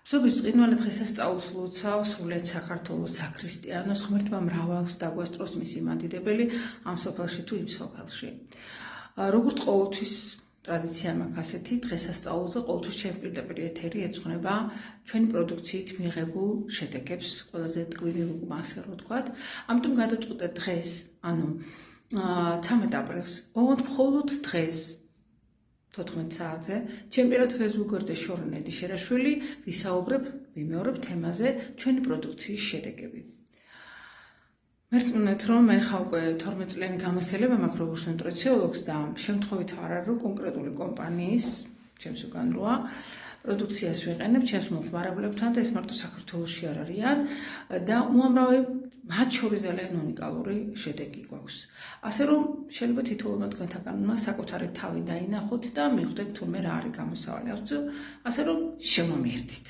Მსოფლის ბრწყინვალე დღესასწაულს ვლოცავ სრულიად საქართველოს საქრისტიანოს ღმერთმა მრავალს დაგვასწროს მისი მადიდებელი ამ სოფელში თუ იმ სოფელში. Როგორც ყოველთვის ტრადიცია მაქვს ასეთი, დღესასწაულზე ყოველთვის ჩემი პირდაპირ ეთერი ეძღვნება ჩვენი პროდუქციით მიღებულ შედეგებს, ყველაზე ტკბილი უკმა ასე რომ ვთქვათ. ამიტომ გადავწყვიტე დღეს, ანუ 13 აპრილს, ოღონდ მხოლოდ დღეს 14 საათზე, ჩემი პირად Facebook გვერდზე შორენ ედიშერაშვილი ვიმეორებ თემაზე ჩვენი პროდუქციის შედეგები. მერწმუნეთ, რომ მე ხა უკვე 12 წლიანი გამოცდილება მაქვს როგორც ნუტრიციოლოგს და შემთხვევით არ არის რომ კონკრეტული კომპანიის, ჩემს უკან როა, პროდუქციას ვიყენებ ჩემს მომხმარებლებთან და ეს მარტო საქართველოში არ არიან და უამრავი მათ შორის ძალიან უნიკალური შედეგი გვაქვს. ასე რომ შეიძლება თითოეულმა თქვენთაგანმა საკუთარი თავი დაინახოთ და მიხვდეთ თურმე რა არის გამოსავალი. ასე რომ შემომიერთით.